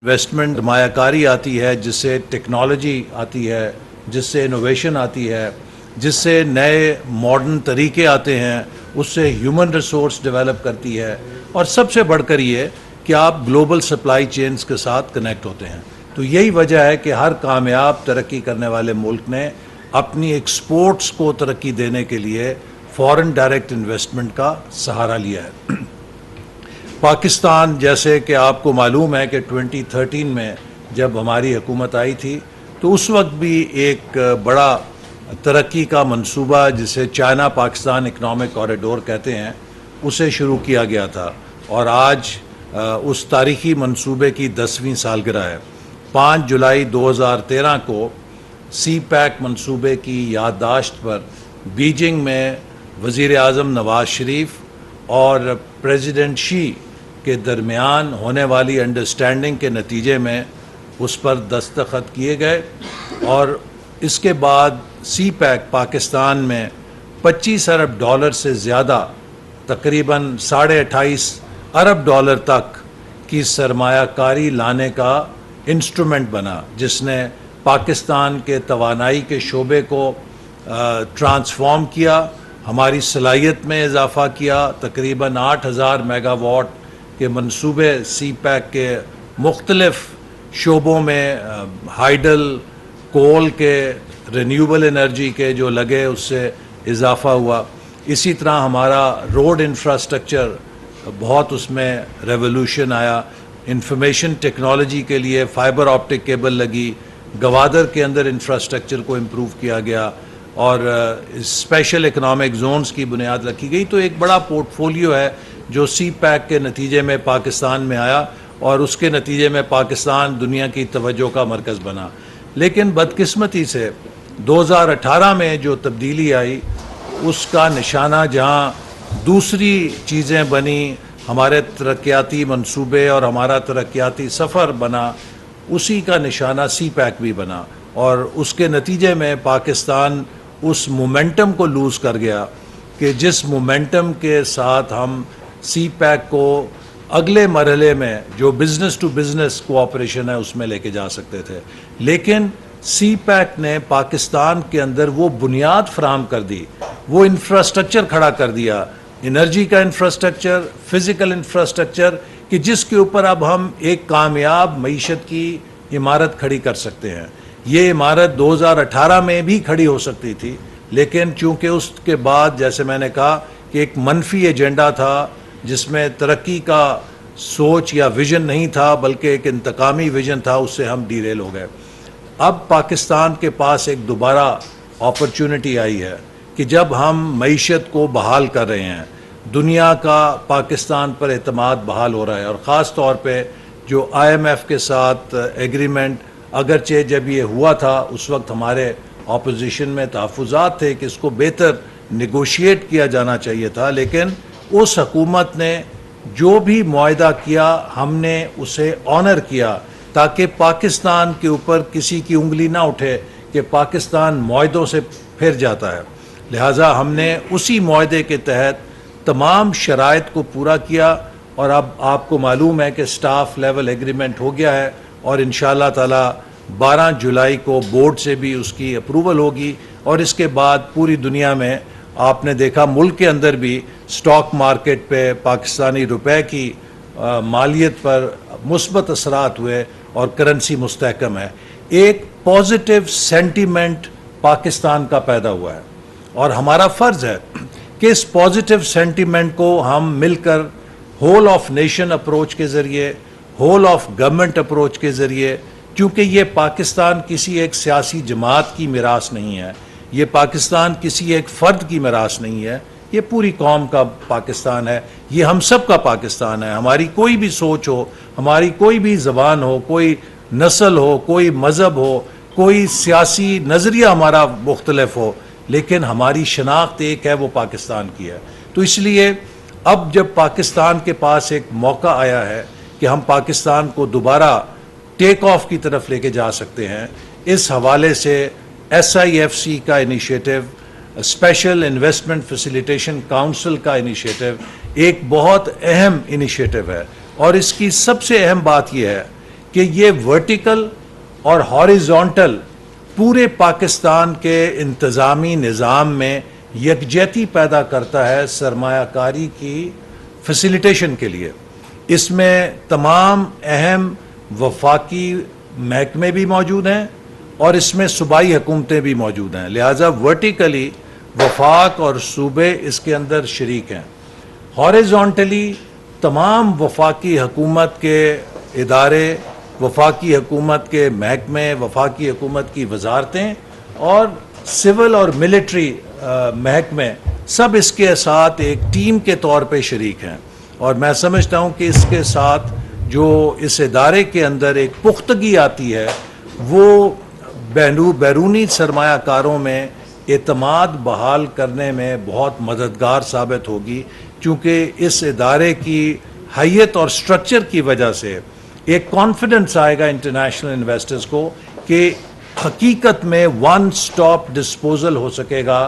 Investment सरमायाकारी आती है, जिससे टेक्नोलॉजी आती है, जिससे इनोवेशन आती है, जिससे नए मॉडर्न तरीके आते हैं, उससे ह्यूमन रिसोर्स डेवलप करती है और सबसे बढ़कर ये कि आप ग्लोबल सप्लाई चेन्स के साथ कनेक्ट होते हैं। तो यही वजह है कि हर कामयाब तरक्की करने वाले मुल्क ने अपनी एक्सपोर्ट्स को तरक्की देने के लिए फॉरेन डायरेक्ट इन्वेस्टमेंट का सहारा लिया है। पाकिस्तान, जैसे कि आपको मालूम है कि 2013 में जब हमारी हुकूमत आई थी तो उस वक्त भी एक बड़ा तरक्की का मंसूबा, जिसे चाइना पाकिस्तान इकनॉमिक कॉरिडोर कहते हैं, उसे शुरू किया गया था और आज उस तारीखी मंसूबे की 10वीं सालगिरह है। 5 जुलाई 2013 को सी पैक मंसूबे की याददाश्त पर बीजिंग में वज़ीर आज़म नवाज शरीफ और प्रेसिडेंट शी के दरमियान होने वाली अंडरस्टैंडिंग के नतीजे में उस पर दस्तखत किए गए और इसके बाद सी पैक पाकिस्तान में 25 अरब डॉलर से ज़्यादा, तकरीबन 28.5 अरब डॉलर तक की सरमायाकारी लाने का इंस्ट्रूमेंट बना, जिसने पाकिस्तान के तवानाई के शोबे को ट्रांसफॉर्म किया, हमारी सलाहियत में इजाफ़ा किया। तकरीबन 8000 मेगावाट के मंसूबे सी पैक के मुख्तलिफ शोबों में हाइडल, कोल के, रिन्यूएबल एनर्जी के जो लगे, उससे इजाफ़ा हुआ। इसी तरह हमारा रोड इंफ्रास्ट्रक्चर बहुत, उसमें रेवोल्यूशन आया। इंफॉर्मेशन टेक्नोलॉजी के लिए फाइबर ऑप्टिक केबल लगी, गवादर के अंदर इंफ्रास्ट्रक्चर को इम्प्रूव किया गया और स्पेशल इकनॉमिक जोन्स की बुनियाद रखी गई। तो एक बड़ा पोर्टफोलियो है जो सी पैक के नतीजे में पाकिस्तान में आया और उसके नतीजे में पाकिस्तान दुनिया की तवज्जो का मरकज़ बना। लेकिन बदकिस्मती से 2018 में जो तब्दीली आई, उसका निशाना जहाँ दूसरी चीज़ें बनी, हमारे तरक्याती मंसूबे और हमारा तरक्याती सफ़र बना, उसी का निशाना सी पैक भी बना और उसके नतीजे में पाकिस्तान उस मोमेंटम को लूज़ कर गया कि जिस मोमेंटम के साथ हम सी पैक को अगले मरहले में जो बिज़नेस टू बिज़नेस कोऑपरेशन है उसमें लेके जा सकते थे। लेकिन सी पैक ने पाकिस्तान के अंदर वो बुनियाद फराहम कर दी, वो इंफ्रास्ट्रक्चर खड़ा कर दिया, एनर्जी का इंफ्रास्ट्रक्चर, फिज़िकल इंफ्रास्ट्रक्चर, कि जिसके ऊपर अब हम एक कामयाब मईशत की इमारत खड़ी कर सकते हैं। ये इमारत 2018 में भी खड़ी हो सकती थी, लेकिन चूँकि उसके बाद, जैसे मैंने कहा, कि एक मनफी एजेंडा था जिसमें तरक्की का सोच या विज़न नहीं था, बल्कि एक इंतकामी विज़न था, उससे हम डीरेल हो गए। अब पाकिस्तान के पास एक दोबारा अपॉर्चुनिटी आई है कि जब हम मईशत को बहाल कर रहे हैं, दुनिया का पाकिस्तान पर एतमाद बहाल हो रहा है और ख़ास तौर पे जो IMF के साथ एग्रीमेंट, अगरचे जब ये हुआ था उस वक्त हमारे ऑपोजिशन में तहफ़्फ़ुज़ात थे कि इसको बेहतर नेगोशिएट किया जाना चाहिए था, लेकिन उस हुकूमत ने जो भी मुआहदा किया हमने उसे ऑनर किया ताकि पाकिस्तान के ऊपर किसी की उंगली ना उठे कि पाकिस्तान मुआहदों से फिर जाता है। लिहाजा हमने उसी मुआहदे के तहत तमाम शराइत को पूरा किया और अब आपको मालूम है कि स्टाफ लेवल एग्रीमेंट हो गया है और इंशाअल्लाह ताला 12 जुलाई को बोर्ड से भी उसकी अप्रूवल होगी और इसके बाद पूरी दुनिया में आपने देखा, मुल्क के अंदर भी स्टॉक मार्केट पे पाकिस्तानी रुपए की मालियत पर मुस्बत असरात हुए और करेंसी मुस्तहकम है। एक पॉजिटिव सेंटीमेंट पाकिस्तान का पैदा हुआ है और हमारा फ़र्ज़ है कि इस पॉजिटिव सेंटीमेंट को हम मिलकर होल ऑफ नेशन अप्रोच के ज़रिए, होल ऑफ गवर्नमेंट अप्रोच के ज़रिए, क्योंकि ये पाकिस्तान किसी एक सियासी जमात की मिरास नहीं है, ये पाकिस्तान किसी एक फ़र्द की मिरास नहीं है, ये पूरी कौम का पाकिस्तान है, ये हम सब का पाकिस्तान है। हमारी कोई भी सोच हो, हमारी कोई भी ज़बान हो, कोई नस्ल हो, कोई मज़हब हो, कोई सियासी नज़रिया हमारा मुख्तलिफ हो, लेकिन हमारी शनाख्त एक है, वो पाकिस्तान की है। तो इसलिए अब जब पाकिस्तान के पास एक मौका आया है कि हम पाकिस्तान को दोबारा टेक ऑफ की तरफ लेके जा सकते हैं, इस हवाले से SIFC का initiative, special investment facilitation council का इनिशिएटिव एक बहुत अहम इनिशिएटिव है और इसकी सबसे अहम बात यह है कि ये वर्टिकल और हॉरिजॉन्टल पूरे पाकिस्तान के इंतज़ामी निज़ाम में यकजहती पैदा करता है सरमायाकारी की फैसिलिटेशन के लिए। इसमें तमाम अहम वफाकी महकमे भी मौजूद हैं और इसमें सूबाई हुकूमतें भी मौजूद हैं, लिहाजा वर्टिकली वफाक और सूबे इसके अंदर शरीक हैं। हॉरिजॉन्टली तमाम वफाकी हुकूमत के इदारे, वफाकी हुकूमत के महकमे, वफाकी हुकूमत की वजारतें और सिविल और मिलिट्री महकमे सब इसके साथ एक टीम के तौर पे शरीक हैं। और मैं समझता हूँ कि इसके साथ जो इस इदारे के अंदर एक पुख्तगी आती है वो बैरूनी सरमायाकारों में एतमाद बहाल करने में बहुत मददगार साबित होगी, क्योंकि इस इदारे की हैयत और स्ट्रक्चर की वजह से एक कॉन्फिडेंस आएगा इंटरनेशनल इन्वेस्टर्स को कि हकीकत में वन स्टॉप डिस्पोजल हो सकेगा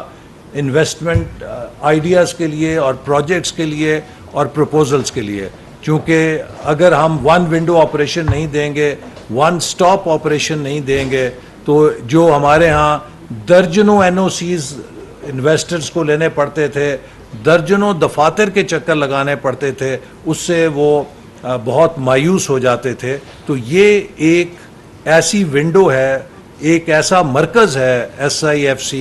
इन्वेस्टमेंट आइडियाज़ के लिए और प्रोजेक्ट्स के लिए और प्रपोजल्स के लिए। क्योंकि अगर हम वन विंडो ऑपरेशन नहीं देंगे, वन स्टॉप ऑपरेशन नहीं देंगे, तो जो हमारे यहाँ दर्जनों एनओसीज इन्वेस्टर्स को लेने पड़ते थे, दर्जनों दफातर के चक्कर लगाने पड़ते थे, उससे वो बहुत मायूस हो जाते थे। तो ये एक ऐसी विंडो है, एक ऐसा मरकज़ है SIFC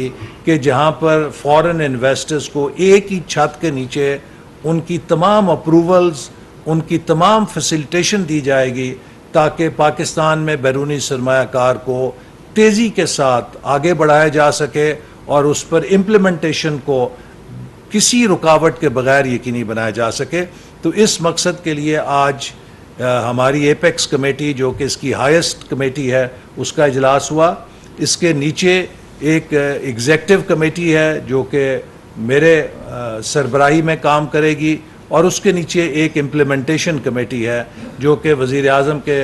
कि जहाँ पर फॉरेन इन्वेस्टर्स को एक ही छत के नीचे उनकी तमाम अप्रूवल्स, उनकी तमाम फैसिलिटेशन दी जाएगी ताकि पाकिस्तान में बैरूनी सरमायाकार को तेज़ी के साथ आगे बढ़ाया जा सके और उस पर इम्प्लीमेंटेशन को किसी रुकावट के बगैर यकीनी बनाया जा सके। तो इस मकसद के लिए आज हमारी एपेक्स कमेटी, जो कि इसकी हाईएस्ट कमेटी है, उसका इजलास हुआ। इसके नीचे एक एग्जेक्टिव कमेटी है जो कि मेरे सरबराही में काम करेगी और उसके नीचे एक इम्प्लीमेंटेशन कमेटी है जो कि वज़ीर आज़म के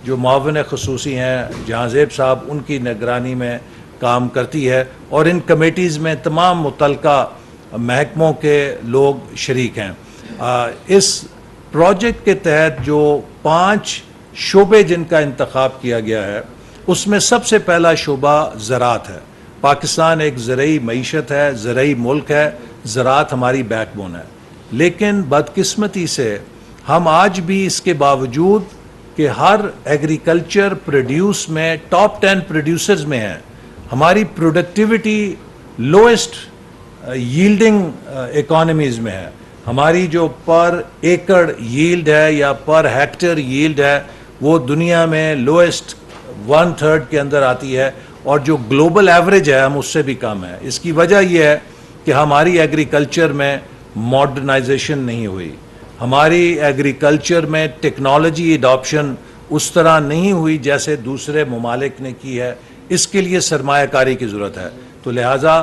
जो मुआविन ख़ुसूसी हैं जहांज़ेब साहब, उनकी निगरानी में काम करती है। और इन कमेटीज़ में तमाम मुतल्लिका महकमों के लोग शरीक हैं। इस प्रोजेक्ट के तहत जो 5 शोबे जिनका इंतखाब किया गया है, उसमें सबसे पहला शोबा ज़राअत है। पाकिस्तान एक ज़रई मईशत है, ज़रई मुल्क है, ज़राअत हमारी बैकबोन है। लेकिन बदकिस्मती से हम आज भी इसके बावजूद कि हर एग्रीकल्चर प्रोड्यूस में टॉप 10 प्रोड्यूसर्स में है, हमारी प्रोडक्टिविटी लोएस्ट यील्डिंग इकोनॉमीज़ में है। हमारी जो पर एकड़ यील्ड है या पर हेक्टेयर यील्ड है वो दुनिया में लोएस्ट 1/3 के अंदर आती है और जो ग्लोबल एवरेज है हम उससे भी कम है। इसकी वजह यह है कि हमारी एग्रीकल्चर में मॉडर्नाइजेशन नहीं हुई, हमारी एग्रीकल्चर में टेक्नोलॉजी एडॉप्शन उस तरह नहीं हुई जैसे दूसरे ममालिक ने की है। इसके लिए सरमायाकारी की ज़रूरत है। तो लिहाजा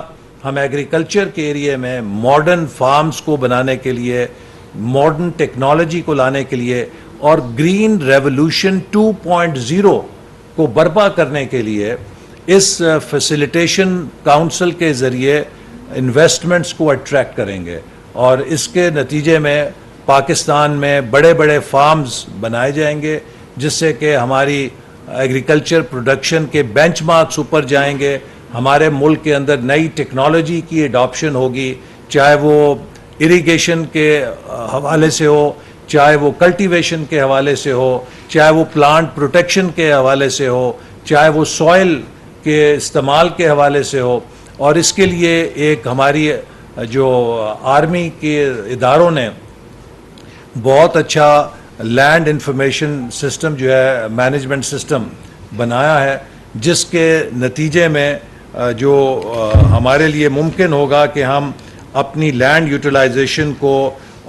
हम एग्रीकल्चर के एरिया में मॉडर्न फार्म्स को बनाने के लिए, मॉडर्न टेक्नोलॉजी को लाने के लिए और ग्रीन रेवोल्यूशन 2.0 को बर्पा करने के लिए इस फैसिलिटेशन काउंसिल के ज़रिए इन्वेस्टमेंट्स को अट्रैक्ट करेंगे और इसके नतीजे में पाकिस्तान में बड़े बड़े फार्म्स बनाए जाएंगे जिससे कि हमारी एग्रीकल्चर प्रोडक्शन के बेंचमार्क्स ऊपर जाएंगे। हमारे मुल्क के अंदर नई टेक्नोलॉजी की एडॉप्शन होगी, चाहे वो इरिगेशन के हवाले से हो, चाहे वो कल्टीवेशन के हवाले से हो, चाहे वो प्लांट प्रोटेक्शन के हवाले से हो, चाहे वो सॉइल के इस्तेमाल के हवाले से हो। और इसके लिए एक हमारी जो आर्मी के इदारों ने बहुत अच्छा लैंड इंफॉर्मेशन सिस्टम जो है, मैनेजमेंट सिस्टम बनाया है, जिसके नतीजे में जो हमारे लिए मुमकिन होगा कि हम अपनी लैंड यूटिलाइजेशन को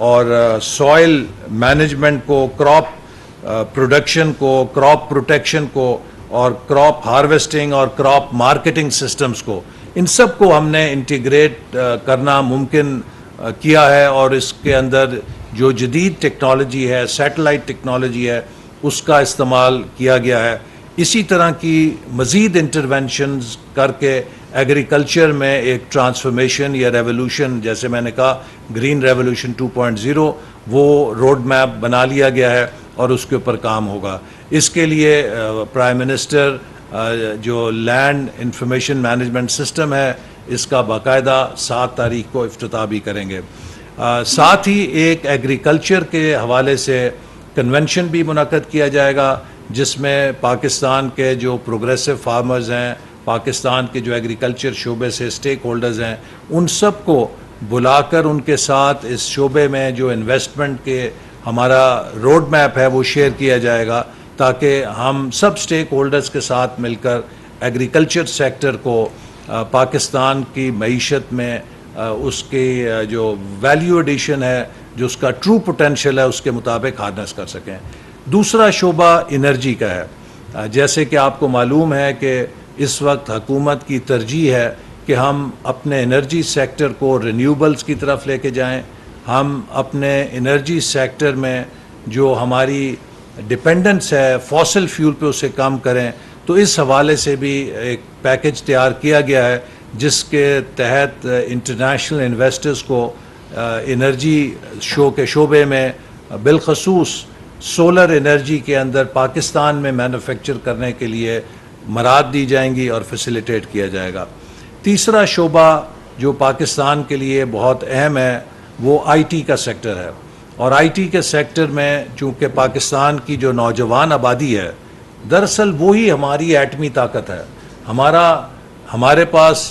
और सॉइल मैनेजमेंट को, क्रॉप प्रोडक्शन को, क्रॉप प्रोटेक्शन को और क्रॉप हार्वेस्टिंग और क्रॉप मार्केटिंग सिस्टम्स को, इन सब को हमने इंटीग्रेट करना मुमकिन किया है। और इसके अंदर जो जदीद टेक्नोलॉजी है, सैटेलाइट टेक्नोलॉजी है, उसका इस्तेमाल किया गया है। इसी तरह की मज़ीद इंटरवेंशंस करके एग्रीकल्चर में एक ट्रांसफॉर्मेशन या रेवोल्यूशन, जैसे मैंने कहा ग्रीन रेवोल्यूशन 2.0, वो रोड मैप बना लिया गया है और उसके ऊपर काम होगा। इसके लिए प्राइम मिनिस्टर जो लैंड इंफॉर्मेशन मैनेजमेंट सिस्टम है इसका बाकायदा 7 तारीख को इफ्तिताह भी करेंगे। साथ ही एक एग्रीकल्चर के हवाले से कन्वेंशन भी मुनक्कद किया जाएगा, जिसमें पाकिस्तान के जो प्रोग्रेसिव फार्मर्स हैं, पाकिस्तान के जो एग्रीकल्चर शोबे से स्टेक होल्डर्स हैं, उन सब को बुलाकर उनके साथ इस शोबे में जो इन्वेस्टमेंट के हमारा रोड मैप है वो शेयर किया जाएगा, ताकि हम सब स्टेक होल्डर्स के साथ मिलकर एग्रीकल्चर सेक्टर को पाकिस्तान की मईशत में उसकी जो वैल्यू एडिशन है, जो उसका ट्रू पोटेंशियल है, उसके मुताबिक हार्नेस कर सकें। दूसरा शोबा एनर्जी का है। जैसे कि आपको मालूम है कि इस वक्त हुकूमत की तरजीह है कि हम अपने एनर्जी सेक्टर को रिन्यूएबल्स की तरफ लेके जाएं, हम अपने एनर्जी सेक्टर में जो हमारी डिपेंडेंस है फॉसिल फ्यूल पे उसे कम करें। तो इस हवाले से भी एक पैकेज तैयार किया गया है, जिसके तहत इंटरनेशनल इन्वेस्टर्स को एनर्जी के शोबे में बिलखसूस सोलर एनर्जी के अंदर पाकिस्तान में मैन्युफैक्चर करने के लिए मराद दी जाएंगी और फैसिलिटेट किया जाएगा। तीसरा शोबा जो पाकिस्तान के लिए बहुत अहम है वो आईटी का सेक्टर है, और आईटी के सेक्टर में चूँकि पाकिस्तान की जो नौजवान आबादी है, दरअसल वही हमारी एटमी ताकत है। हमारे पास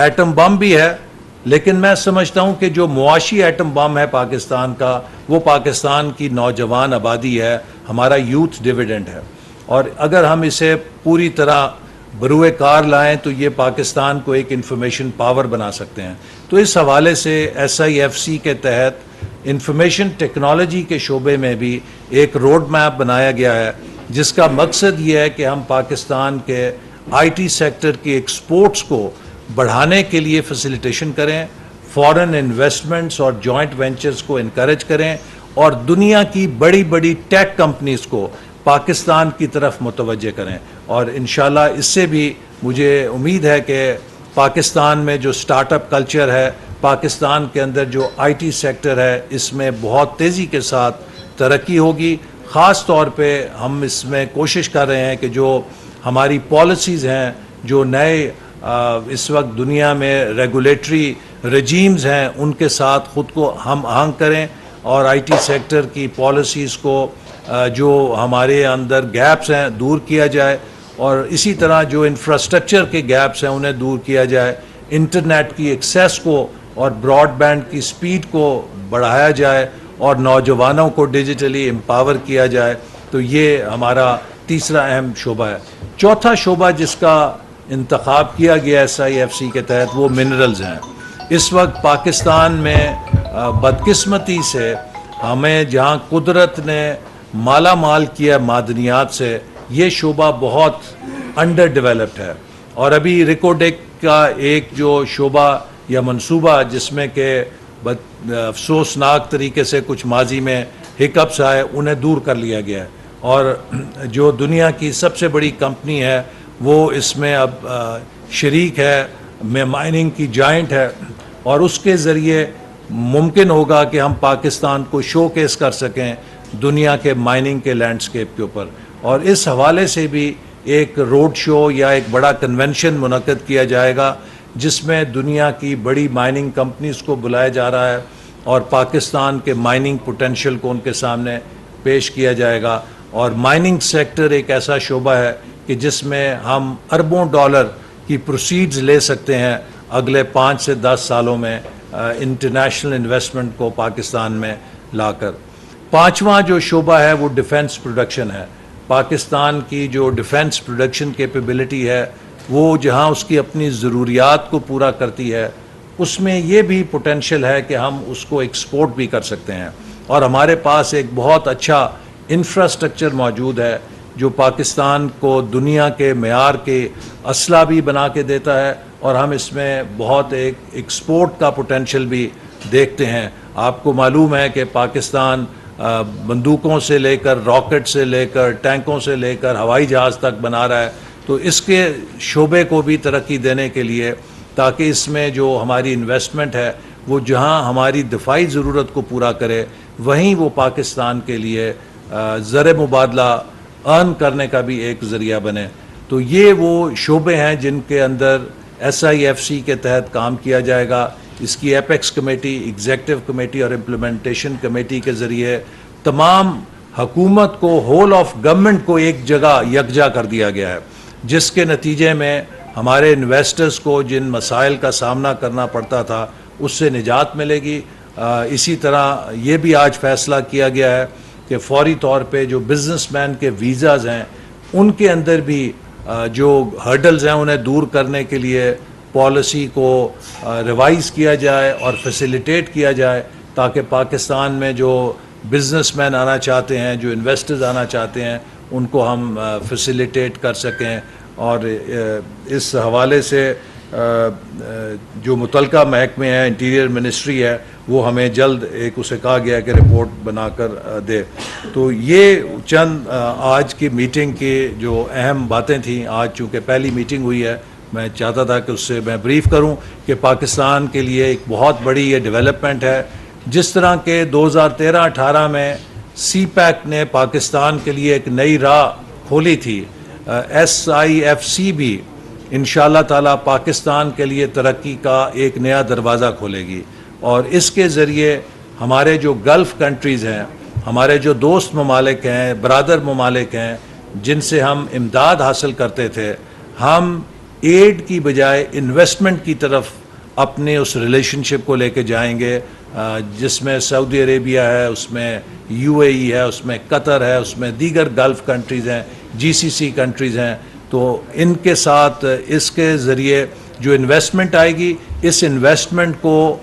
एटम बम भी है, लेकिन मैं समझता हूँ कि जो मुआशी एटम बम है पाकिस्तान का, वो पाकिस्तान की नौजवान आबादी है, हमारा यूथ डिविडेंड है। और अगर हम इसे पूरी तरह बरूए कार लाएं तो ये पाकिस्तान को एक इंफॉर्मेशन पावर बना सकते हैं। तो इस हवाले से SIFC के तहत इंफॉर्मेशन टेक्नोलॉजी के शोबे में भी एक रोड मैप बनाया गया है, जिसका मकसद ये है कि हम पाकिस्तान के IT सेक्टर की एक्सपोर्ट्स को बढ़ाने के लिए फैसिलिटेशन करें, फॉरेन इन्वेस्टमेंट्स और जॉइंट वेंचर्स को इनकरेज करें, और दुनिया की बड़ी बड़ी टेक कंपनीज को पाकिस्तान की तरफ मुतवज्जे करें। और इंशाल्लाह इससे भी मुझे उम्मीद है कि पाकिस्तान में जो स्टार्टअप कल्चर है, पाकिस्तान के अंदर जो IT सेक्टर है, इसमें बहुत तेज़ी के साथ तरक्की होगी। ख़ास तौर पे हम इसमें कोशिश कर रहे हैं कि जो हमारी पॉलिसीज़ हैं, जो नए इस वक्त दुनिया में रेगुलेटरी रजीम्स हैं, उनके साथ ख़ुद को हम आहंग करें और IT सेक्टर की पॉलिसीज़ को जो हमारे अंदर गैप्स हैं दूर किया जाए, और इसी तरह जो इंफ्रास्ट्रक्चर के गैप्स हैं उन्हें दूर किया जाए, इंटरनेट की एक्सेस को और ब्रॉडबैंड की स्पीड को बढ़ाया जाए, और नौजवानों को डिजिटली एम्पावर किया जाए। तो ये हमारा तीसरा अहम शोबा है। चौथा शोबा जिसका इंतखाब किया गया SIFC के तहत वो मिनरल्स हैं। इस वक्त पाकिस्तान में बदकिस्मती से हमें जहाँ कुदरत ने माला माल किया मादनियात से, ये शोबा बहुत अंडर डेवलप्ड है। और अभी रिकोडेक का एक जो शोबा या मंसूबा जिसमें के अफसोसनाक तरीके से कुछ माजी में हिकअप्स आए, उन्हें दूर कर लिया गया है, और जो दुनिया की सबसे बड़ी कंपनी है वो इसमें अब शरीक है, में माइनिंग की जाइंट है, और उसके ज़रिए मुमकिन होगा कि हम पाकिस्तान को शोकेस कर सकें दुनिया के माइनिंग के लैंडस्केप के ऊपर। और इस हवाले से भी एक रोड शो या एक बड़ा कन्वेंशन मुनक्कद किया जाएगा, जिसमें दुनिया की बड़ी माइनिंग कंपनीज़ को बुलाया जा रहा है और पाकिस्तान के माइनिंग पोटेंशियल को उनके सामने पेश किया जाएगा। और माइनिंग सेक्टर एक ऐसा शोबा है कि जिसमें हम अरबों डॉलर की प्रोसीड्स ले सकते हैं अगले 5 से 10 सालों में इंटरनेशनल इन्वेस्टमेंट को पाकिस्तान में लाकर। पांचवा जो शोबा है वो डिफेंस प्रोडक्शन है। पाकिस्तान की जो डिफेंस प्रोडक्शन कैपेबिलिटी है वो जहां उसकी अपनी ज़रूरियात को पूरा करती है, उसमें ये भी पोटेंशियल है कि हम उसको एक्सपोर्ट भी कर सकते हैं। और हमारे पास एक बहुत अच्छा इंफ्रास्ट्रक्चर मौजूद है जो पाकिस्तान को दुनिया के मेयार के असला भी बना के देता है, और हम इसमें बहुत एक एक्सपोर्ट का पोटेंशियल भी देखते हैं। आपको मालूम है कि पाकिस्तान बंदूकों से लेकर, रॉकेट से लेकर, टैंकों से लेकर हवाई जहाज़ तक बना रहा है। तो इसके शोबे को भी तरक्की देने के लिए, ताकि इसमें जो हमारी इन्वेस्टमेंट है वो जहां हमारी दिफाई ज़रूरत को पूरा करे, वहीं वो पाकिस्तान के लिए ज़र मुबादला अर्न करने का भी एक ज़रिया बने। तो ये वो शोबे हैं जिनके अंदर SIFC के तहत काम किया जाएगा। इसकी एपेक्स कमेटी, एग्जेक्टिव कमेटी और इम्प्लीमेंटेशन कमेटी के ज़रिए तमाम हुकूमत को, होल ऑफ गवर्नमेंट को एक जगह यकजा कर दिया गया है, जिसके नतीजे में हमारे इन्वेस्टर्स को जिन मसाइल का सामना करना पड़ता था उससे निजात मिलेगी। इसी तरह ये भी आज फैसला किया गया है कि फौरी तौर पे जो बिजनेसमैन के वीज़ाज़ हैं उनके अंदर भी जो हर्डल्स हैं उन्हें दूर करने के लिए पॉलिसी को रिवाइज़ किया जाए और फैसिलिटेट किया जाए, ताकि पाकिस्तान में जो बिजनेसमैन आना चाहते हैं, जो इन्वेस्टर्स आना चाहते हैं, उनको हम फैसिलिटेट कर सकें। और इस हवाले से जो मुतलका महकमे है, इंटीरियर मिनिस्ट्री है, वो हमें जल्द एक उसे कहा गया कि रिपोर्ट बनाकर दे। तो ये चंद आज की मीटिंग की जो अहम बातें थीं। आज चूँकि पहली मीटिंग हुई है, मैं चाहता था कि उससे मैं ब्रीफ करूं कि पाकिस्तान के लिए एक बहुत बड़ी ये डेवलपमेंट है। जिस तरह के 2013-18 में CPEC ने पाकिस्तान के लिए एक नई राह खोली थी, SIFC भी इंशाअल्लाह ताला पाकिस्तान के लिए तरक्की का एक नया दरवाज़ा खोलेगी। और इसके ज़रिए हमारे जो गल्फ़ कंट्रीज़ हैं, हमारे जो दोस्त ममालिक हैं, बरादर ममालिक हैं, जिनसे हम इमदाद हासिल करते थे, हम एड की बजाय इन्वेस्टमेंट की तरफ अपने उस रिलेशनशिप को लेके जाएंगे, जिसमें सऊदी अरेबिया है, उसमें UAE है, उसमें कतर है, उसमें दीगर गल्फ़ कंट्रीज़ हैं, GCC कंट्रीज़ हैं। तो इनके साथ इसके ज़रिए जो इन्वेस्टमेंट आएगी, इस इन्वेस्टमेंट को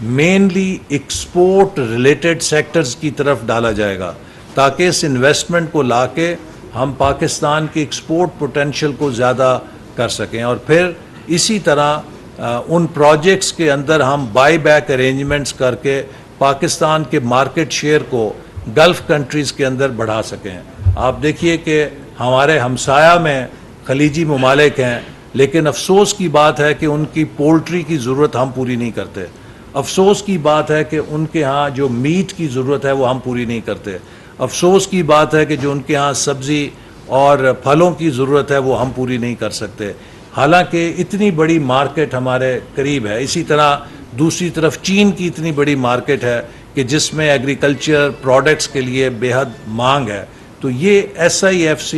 मेनली एक्सपोर्ट रिलेटेड सेक्टर्स की तरफ डाला जाएगा, ताकि इस इन्वेस्टमेंट को लाके हम पाकिस्तान की एक्सपोर्ट पोटेंशियल को ज़्यादा कर सकें। और फिर इसी तरह उन प्रोजेक्ट्स के अंदर हम बाई बैक अरेंजमेंट्स करके पाकिस्तान के मार्केट शेयर को गल्फ़ कंट्रीज़ के अंदर बढ़ा सकें। आप देखिए कि हमारे हमसाया में खलीजी ममालिक हैं, लेकिन अफसोस की बात है कि उनकी पोल्ट्री की ज़रूरत हम पूरी नहीं करते। अफसोस की बात है कि उनके यहाँ जो मीट की ज़रूरत है वो हम पूरी नहीं करते। अफसोस की बात है कि जो उनके यहाँ सब्ज़ी और फलों की ज़रूरत है वो हम पूरी नहीं कर सकते, हालांकि इतनी बड़ी मार्केट हमारे करीब है। इसी तरह दूसरी तरफ चीन की इतनी बड़ी मार्केट है कि जिसमें एग्रीकल्चर प्रोडक्ट्स के लिए बेहद मांग है। तो ये SIFC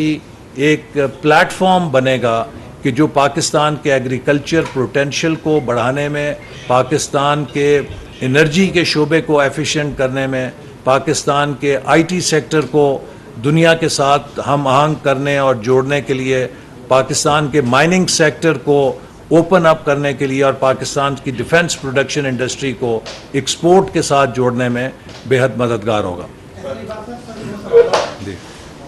एक प्लेटफॉर्म बनेगा कि जो पाकिस्तान के एग्रीकल्चर पोटेंशियल को बढ़ाने में, पाकिस्तान के एनर्जी के शोबे को एफिशिएंट करने में, पाकिस्तान के IT सेक्टर को दुनिया के साथ हम आहंग करने और जोड़ने के लिए, पाकिस्तान के माइनिंग सेक्टर को ओपन अप करने के लिए और पाकिस्तान की डिफेंस प्रोडक्शन इंडस्ट्री को एक्सपोर्ट के साथ जोड़ने में बेहद मददगार होगा। जी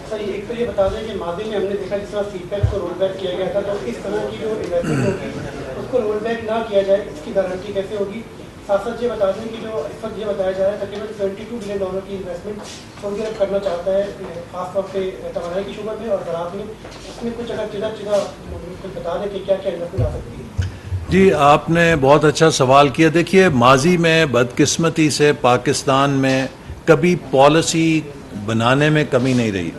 सर, एक तो ये बता दें कि मादी में हमने देखा जिस तरह CPEC को रोल बैक किया गया था, तो इस तरह की जो इन्वेस्टमेंट होगी उसको रोल बैक ना किया जाए, इसकी गारंटी कैसे होगी? साथ साथ ये बता दें कि जो इस वक्त ये बताया जा रहा है तकरीबन $72 बिलियन की इन्वेस्टमेंट सऊदी अरब करना चाहता है, खासतौर पे तवानाई की शुबत में और ज़राअत में। उसमें कुछ अगर चीज़ा कुछ बता दें कि क्या क्या इन्वेस्टमेंट आ सकती है। जी, आपने बहुत अच्छा सवाल किया। देखिए, माजी में बदकिस्मती से पाकिस्तान में कभी पॉलिसी बनाने में कमी नहीं रही।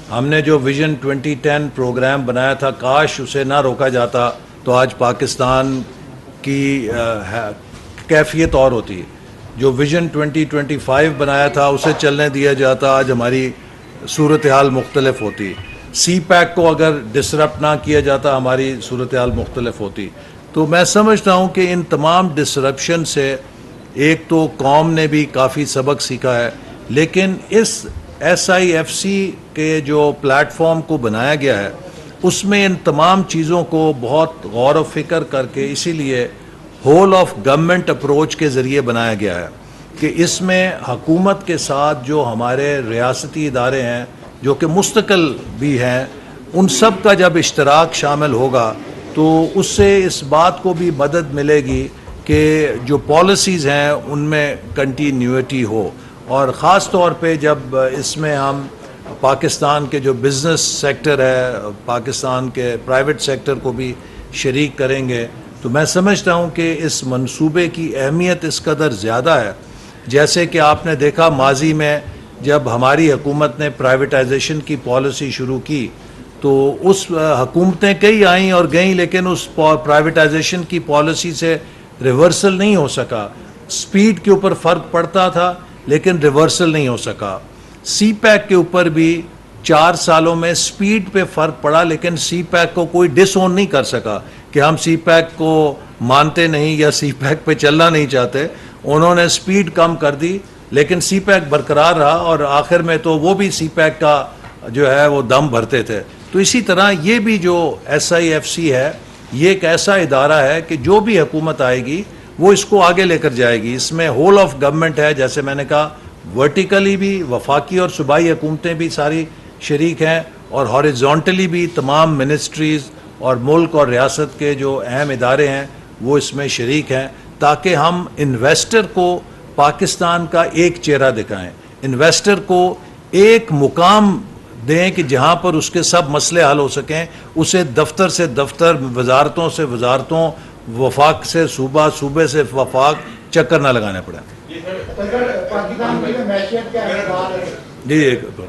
हमने जो विजन 2010 प्रोग्राम बनाया था, काश उसे ना रोका जाता तो आज पाकिस्तान की कैफियत और होती। जो विजन 2025 बनाया था उसे चलने दिया जाता, आज हमारी सूरत हाल मुख्तलिफ होती। CPEC को अगर डिसरप्ट ना किया जाता, हमारी सूरत हाल मुख्तलिफ होती। तो मैं समझता हूँ कि इन तमाम डिसरप्शन से एक तो कौम ने भी काफ़ी सबक सीखा है, लेकिन इस SIFC के जो प्लेटफॉर्म को बनाया गया है उसमें इन तमाम चीज़ों को बहुत गौर व फिक्र करके, इसीलिए होल ऑफ गवर्नमेंट अप्रोच के ज़रिए बनाया गया है कि इसमें हुकूमत के साथ जो हमारे रियासती इदारे हैं जो कि मुस्तकिल भी हैं, उन सब का जब इश्तराक शामिल होगा तो उससे इस बात को भी मदद मिलेगी कि जो पॉलिसीज़ हैं उनमें कंटिन्यूटी हो। और ख़ास तौर पे जब इसमें हम पाकिस्तान के जो बिज़नेस सेक्टर है, पाकिस्तान के प्राइवेट सेक्टर को भी शरीक करेंगे, तो मैं समझता हूँ कि इस मंसूबे की अहमियत इस कदर ज़्यादा है। जैसे कि आपने देखा माजी में जब हमारी हुकूमत ने प्राइवेटाइजेशन की पॉलिसी शुरू की तो उस हुकूमतें कई आईं और गईं, लेकिन उस प्राइवेटाइजेशन की पॉलिसी से रिवर्सल नहीं हो सका। स्पीड के ऊपर फ़र्क पड़ता था लेकिन रिवर्सल नहीं हो सका। सी पैक के ऊपर भी 4 सालों में स्पीड पे फ़र्क पड़ा, लेकिन सी पैक को कोई डिसओन नहीं कर सका कि हम सी पैक को मानते नहीं या सी पैक पे चलना नहीं चाहते। उन्होंने स्पीड कम कर दी लेकिन सी पैक बरकरार रहा और आखिर में तो वो भी सी पैक का जो है वो दम भरते थे। तो इसी तरह ये भी जो SIFC है, ये एक ऐसा इदारा है कि जो भी हुकूमत आएगी वो इसको आगे लेकर जाएगी। इसमें होल ऑफ गवर्नमेंट है, जैसे मैंने कहा, वर्टिकली भी वफाकी और सूबाई हुकूमतें भी सारी शरीक हैं और हॉरिजॉन्टली भी तमाम मिनिस्ट्रीज़ और मुल्क और रियासत के जो अहम इदारे हैं वो इसमें शरीक हैं, ताकि हम इन्वेस्टर को पाकिस्तान का एक चेहरा दिखाएं, इन्वेस्टर को एक मुकाम दें कि जहां पर उसके सब मसले हल हो सकें। उसे दफ्तर से दफ्तर, वजारतों से वजारतों, वफाक से सूबा, सूबे से वफाक चक्कर ना लगाने पड़े। पाकिस्तान की मैशियत क्या है? जी एक तो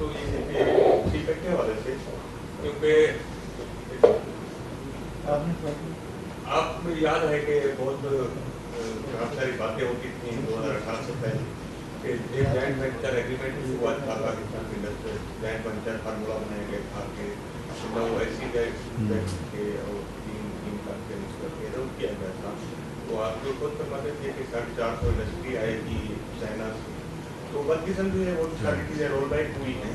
ये के वाले से, क्योंकि आप याद है कि बहुत सारी बातें होती थी 2018 से पहले कि एक जॉइंट वेंचर एग्रीमेंट भी हुआ था पाकिस्तान के अंदर से, जॉइंट वेंचर फार्मूला बनाया गया था कि ऐसी के और तीन करके किया गया था। तो आप जो खुद फरमाते थे कि 450 इंडस्ट्री आएगी चाइना से, तो बदकिस्मती है वो सारी चीज़ें रोल बैक हुई हैं।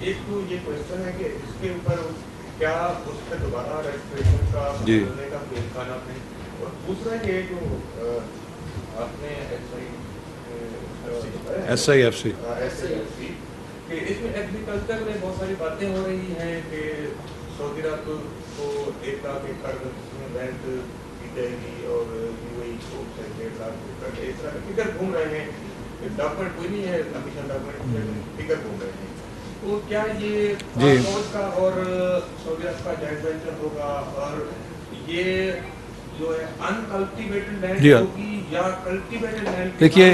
एक तो ये क्वेश्चन है कि इसके ऊपर क्या उस पर दोबारा रजिस्ट्रेशन का करने का कोई इम्कान नहीं, और दूसरा ये जो आपने SIFC कि इसमें एग्रीकल्चर में बहुत सारी बातें हो रही हैं कि सऊदी अरब को 1 लाख एकड़ बैंक दी जाएगी और UAE को 1.5 लाख एकड़, इस तरह के फिगर घूम रहे हैं। डॉक्यूमेंट कोई नहीं है, ऑफिशियल डॉक्यूमेंट, फिगर घूम रहे हैं। तो क्या ये फौज का और सऊदी अरब का जॉइंट वेंचर होगा, और ये जो है अनकल्टिवेटेड लैंड होगी या कल्टिवेटेड लैंड? देखिए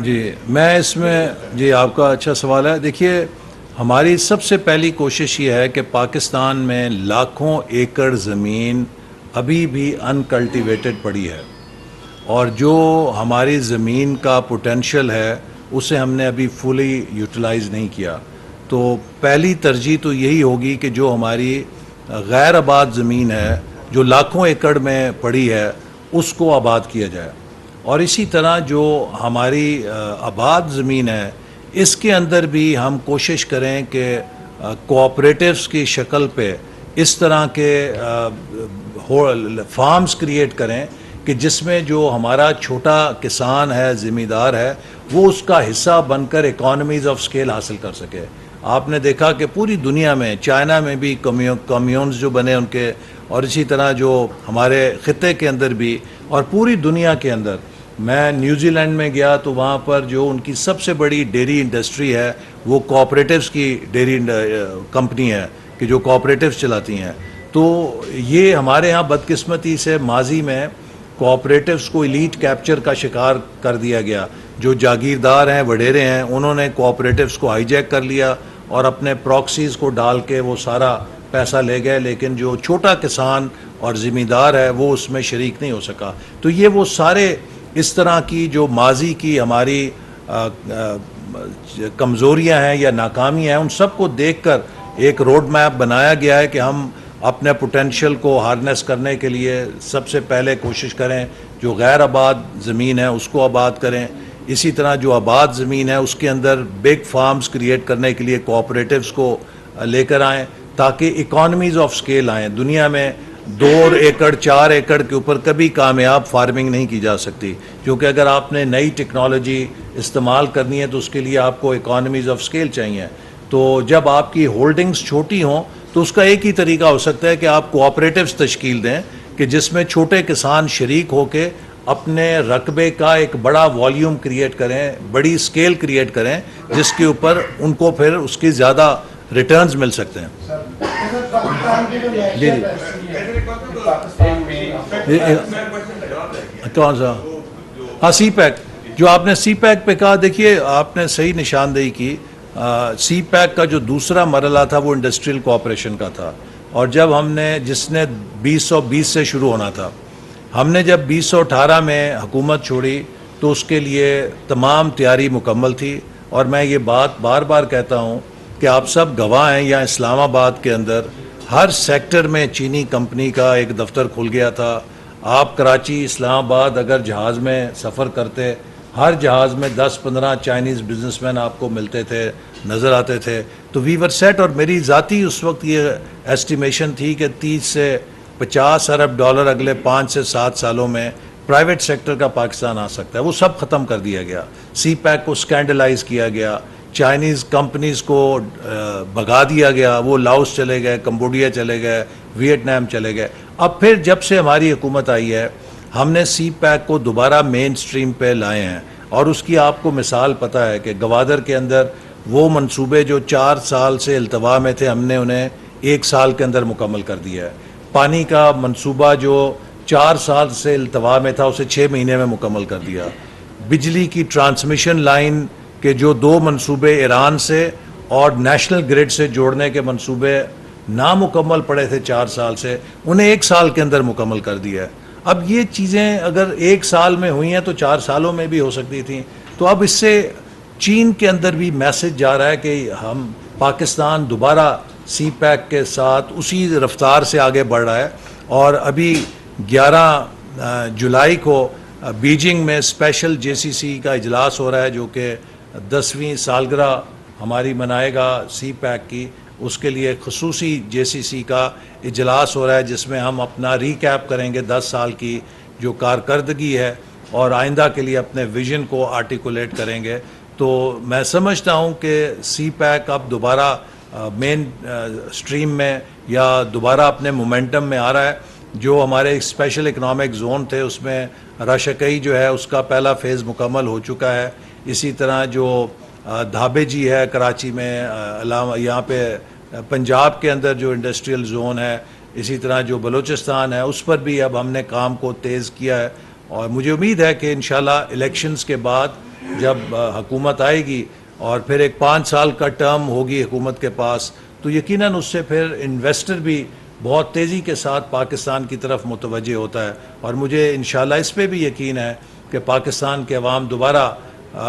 जी, मैं इसमें जी आपका अच्छा सवाल है। देखिए, हमारी सबसे पहली कोशिश ये है कि पाकिस्तान में लाखों एकड़ ज़मीन अभी भी अनकल्टिवेटेड पड़ी है और जो हमारी ज़मीन का पोटेंशियल है उसे हमने अभी फुली यूटिलाइज़ नहीं किया। तो पहली तरजीह तो यही होगी कि जो हमारी गैर आबाद ज़मीन है जो लाखों एकड़ में पड़ी है उसको आबाद किया जाए, और इसी तरह जो हमारी आबाद ज़मीन है इसके अंदर भी हम कोशिश करें कि कोऑपरेटिव्स की शक्ल पे इस तरह के फार्म्स क्रिएट करें कि जिसमें जो हमारा छोटा किसान है, ज़िम्मेदार है, वो उसका हिस्सा बनकर इकोनॉमीज़ ऑफ स्केल हासिल कर सके। आपने देखा कि पूरी दुनिया में, चाइना में भी कम्यून्स जो बने उनके, और इसी तरह जो हमारे ख़ित्ते के अंदर भी और पूरी दुनिया के अंदर। मैं न्यूजीलैंड में गया तो वहाँ पर जो उनकी सबसे बड़ी डेयरी इंडस्ट्री है वो कोऑपरेटिव्स की डेयरी कंपनी है कि जो कोऑपरेटिव्स चलाती हैं। तो ये हमारे यहाँ बदकिस्मती से माजी में कोऑपरेटिव्स को एलीट कैप्चर का शिकार कर दिया गया। जो जागीरदार हैं, वडेरे हैं, उन्होंने कोऑपरेटिव्स को हाईजैक कर लिया और अपने प्रॉक्सीज़ को डाल के वो सारा पैसा ले गए, लेकिन जो छोटा किसान और ज़िम्मेदार है वो उसमें शरीक नहीं हो सका। तो ये वो सारे इस तरह की जो माजी की हमारी कमज़ोरियाँ हैं या नाकामियाँ हैं, उन सब को देख कर एक रोड मैप बनाया गया है कि हम अपने पोटेंशियल को हार्नेस करने के लिए सबसे पहले कोशिश करें जो गैर आबाद ज़मीन है उसको आबाद करें। इसी तरह जो आबाद ज़मीन है उसके अंदर बिग फार्म्स क्रिएट करने के लिए कोऑपरेटिव्स को लेकर आएँ ताकि इकोनॉमीज़ ऑफ स्केल आएँ। दुनिया में 2 एकड़ 4 एकड़ के ऊपर कभी कामयाब फार्मिंग नहीं की जा सकती, क्योंकि अगर आपने नई टेक्नोलॉजी इस्तेमाल करनी है तो उसके लिए आपको इकोनॉमीज़ ऑफ स्केल चाहिए। तो जब आपकी होल्डिंग्स छोटी हों तो उसका एक ही तरीका हो सकता है कि आप कोऑपरेटिव्स तश्कील दें कि जिसमें छोटे किसान शरीक होके अपने रकबे का एक बड़ा वॉल्यूम क्रिएट करें, बड़ी स्केल क्रिएट करें, जिसके ऊपर उनको फिर उसकी ज़्यादा रिटर्न्स मिल सकते हैं। जी जी, कौन सा? हाँ, सी पैक। जो आपने सी पैक पे कहा, देखिए आपने सही निशानदेही की। सी पैक का जो दूसरा मरला था वो इंडस्ट्रियल कोऑपरेशन का था, और जब हमने जिसने 2020 से शुरू होना था, हमने जब 2018 में हुकूमत छोड़ी तो उसके लिए तमाम तैयारी मुकम्मल थी। और मैं ये बात बार बार कहता हूँ कि आप सब गवाह हैं, यहाँ इस्लामाबाद के अंदर हर सेक्टर में चीनी कंपनी का एक दफ्तर खुल गया था। आप कराची इस्लामाबाद अगर जहाज़ में सफ़र करते, हर जहाज़ में 10-15 चाइनीज़ बिजनेसमैन आपको मिलते थे, नज़र आते थे। तो वी वर सेट। और मेरी ज़ाती उस वक्त ये एस्टिमेशन थी कि 30 से 50 अरब डॉलर अगले 5 से 7 सालों में प्राइवेट सेक्टर का पाकिस्तान आ सकता है। वो सब ख़त्म कर दिया गया। सी पैक को स्कैंडलाइज किया गया, चाइनीज़ कंपनीज़ को भगा दिया गया, वो लाओस चले गए, कंबोडिया चले गए, वियतनाम चले गए। अब फिर जब से हमारी हुकूमत आई है, हमने सी पैक को दोबारा मेन स्ट्रीम पे लाए हैं। और उसकी आपको मिसाल पता है कि गवादर के अंदर वो मंसूबे जो 4 साल से इल्तवा में थे, हमने उन्हें 1 साल के अंदर मुकम्मल कर दिया है। पानी का मंसूबा जो 4 साल से इल्तवा में था, उसे 6 महीने में मुकम्मल कर दिया। बिजली की ट्रांसमिशन लाइन के जो 2 मंसूबे ईरान से और नेशनल ग्रिड से जोड़ने के मंसूबे नामुकम्मल पड़े थे 4 साल से, उन्हें 1 साल के अंदर मुकम्मल कर दिया है। अब ये चीज़ें अगर 1 साल में हुई हैं तो 4 सालों में भी हो सकती थी। तो अब इससे चीन के अंदर भी मैसेज जा रहा है कि हम पाकिस्तान दोबारा सी पैक के साथ उसी रफ्तार से आगे बढ़ रहा है। और अभी 11 जुलाई को बीजिंग में स्पेशल जेसीसी का इजलास हो रहा है, जो कि 10वीं सालगिरह हमारी मनाएगा सी पैक की। उसके लिए खसूसी जेसीसी का इजलास हो रहा है, जिसमें हम अपना रिकैप करेंगे 10 साल की जो कारकर्दगी है और आइंदा के लिए अपने विजन को आर्टिकुलेट करेंगे। तो मैं समझता हूँ कि सी पैक अब दोबारा मेन स्ट्रीम में या दोबारा अपने मोमेंटम में आ रहा है। जो हमारे स्पेशल इकनॉमिक जोन थे, उसमें राशकई जो है उसका पहला फेज़ मुकम्मल हो चुका है। इसी तरह जो धाबे जी है कराची में, यहाँ पे पंजाब के अंदर जो इंडस्ट्रियल जोन है, इसी तरह जो बलूचिस्तान है, उस पर भी अब हमने काम को तेज़ किया है। और मुझे उम्मीद है कि इंशाल्लाह इलेक्शंस के बाद जब हुकूमत आएगी और फिर एक 5 साल का टर्म होगी हुकूमत के पास, तो यकीनन उससे फिर इन्वेस्टर भी बहुत तेज़ी के साथ पाकिस्तान की तरफ मुतवज्जे होता है। और मुझे इंशाल्लाह इस पे भी यकीन है कि पाकिस्तान के अवाम दोबारा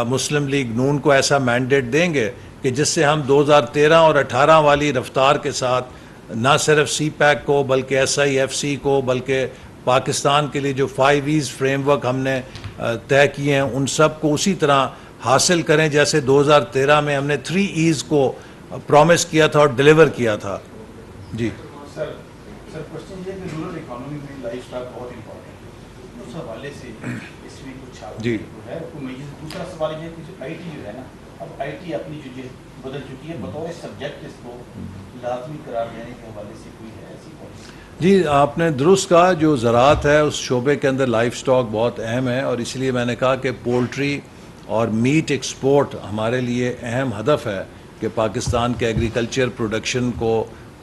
मुस्लिम लीग नून को ऐसा मैंडेट देंगे कि जिससे हम 2013 और 18 वाली रफ्तार के साथ ना सिर्फ सी पैक को बल्कि SIFC को, बल्कि पाकिस्तान के लिए जो 5 E's फ्रेमवर्क हमने तय किए हैं, उन सब को उसी तरह हासिल करें जैसे 2013 में हमने 3 E's को प्रॉमिस किया था और डिलीवर किया था। जी सर क्वेश्चन ये कि रूरल इकोनॉमी में लाइफस्टाइल बहुत इंपॉर्टेंट है, उस हवाले से इसमें कुछ जी है। दूसरा सवाल ये कि IT जो है ना, अब IT अपनी जो बदल चुकी है, बतौर सब्जेक्ट इसको लाजमी करार देने के हवाले से कोई है ऐसी पॉलिसी? जी, आपने दुरुस्त कहा। जो ज़राअत है उस शोबे के अंदर लाइफ स्टॉक बहुत अहम है, और इसलिए मैंने कहा कि पोल्ट्री और मीट एक्सपोर्ट हमारे लिए अहम हदफ है कि पाकिस्तान के एग्रीकल्चर प्रोडक्शन को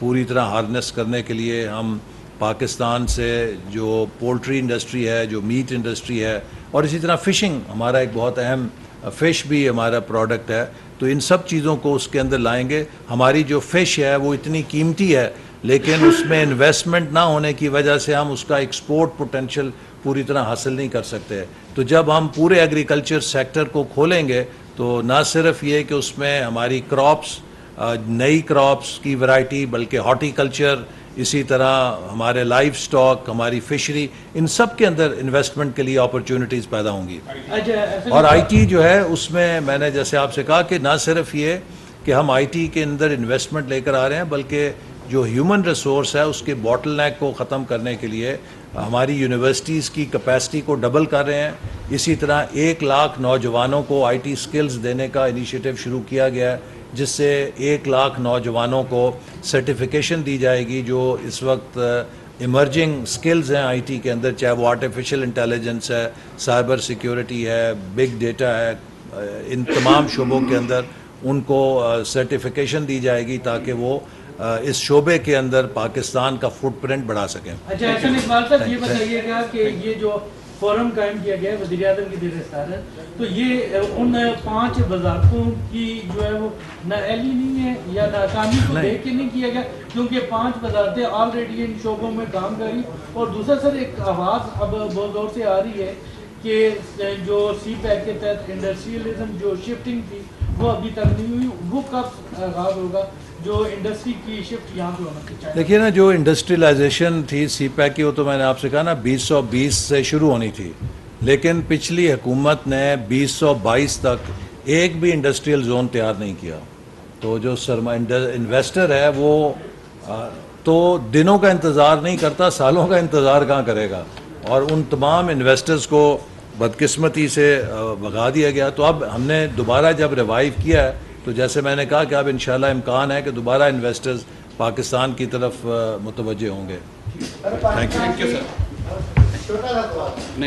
पूरी तरह हार्नेस करने के लिए हम पाकिस्तान से जो पोल्ट्री इंडस्ट्री है, जो मीट इंडस्ट्री है, और इसी तरह फ़िशिंग हमारा एक बहुत अहम फ़िश भी हमारा प्रोडक्ट है, तो इन सब चीज़ों को उसके अंदर लाएंगे। हमारी जो फ़िश है वो इतनी कीमती है, लेकिन उसमें इन्वेस्टमेंट ना होने की वजह से हम उसका एक्सपोर्ट पोटेंशियल पूरी तरह हासिल नहीं कर सकते। तो जब हम पूरे एग्रीकल्चर सेक्टर को खोलेंगे तो ना सिर्फ ये कि उसमें हमारी क्रॉप्स, नई क्रॉप्स की वैरायटी, बल्कि हॉर्टिकल्चर, इसी तरह हमारे लाइफ स्टॉक, हमारी फिशरी, इन सब के अंदर इन्वेस्टमेंट के लिए अपॉर्चुनिटीज़ पैदा होंगी। और IT जो है उसमें मैंने जैसे आपसे कहा कि ना सिर्फ ये कि हम IT के अंदर इन्वेस्टमेंट लेकर आ रहे हैं, बल्कि जो ह्यूमन रिसोर्स है उसके बॉटलनेक को ख़त्म करने के लिए हमारी यूनिवर्सिटीज़ की कैपेसिटी को डबल कर रहे हैं। इसी तरह 1 लाख नौजवानों को IT स्किल्स देने का इनिशिएटिव शुरू किया गया है, जिससे 1 लाख नौजवानों को सर्टिफिकेशन दी जाएगी जो इस वक्त इमर्जिंग स्किल्स हैं IT के अंदर, चाहे वो आर्टिफिशियल इंटेलिजेंस है, साइबर सिक्योरिटी है, बिग डेटा है, इन तमाम शोबों के अंदर उनको सर्टिफिकेशन दी जाएगी ताकि वो इस शोबे के अंदर पाकिस्तान का फुटप्रिंट बढ़ा सकें। अच्छा, ऐसा इकबाल साहब ये बताइएगा कि ये जो फोरम कायम किया गया है, वज़ीर-ए-आज़म की ज़ेर सदारत। तो ये उन 5 वजारतों की जो है वो नाअहली नहीं है या नाकामी को देख के नहीं किया गया, क्योंकि 5 वजारतें ऑलरेडी इन शोबों में काम कर रही। और दूसरा सर, एक आवाज़ अब बहुत ज़ोर से आ रही है कि जो CPEC के तहत इंडस्ट्रियलिज्म जो शिफ्टिंग थी वो अभी तक नहीं हुई, वो कब आगाज़ होगा जो इंडस्ट्री की शिफ्ट यहाँ पे होना चाहिए? देखिए ना, जो इंडस्ट्रियलाइजेशन थी CPEC की, वो तो मैंने आपसे कहा ना 2020 से शुरू होनी थी, लेकिन पिछली हुकूमत ने 2022 तक एक भी इंडस्ट्रियल जोन तैयार नहीं किया। तो जो इन्वेस्टर है वो तो दिनों का इंतज़ार नहीं करता, सालों का इंतज़ार कहाँ करेगा। और उन तमाम इन्वेस्टर्स को बदकिस्मती से भगा दिया गया। तो अब हमने दोबारा जब रिवाइव किया है, तो जैसे मैंने कहा कि अब इंशाल्लाह इम्कान है कि दोबारा इन्वेस्टर्स पाकिस्तान की तरफ मुतवज्जे होंगे। Thank you sir. छोटा सा सवाल।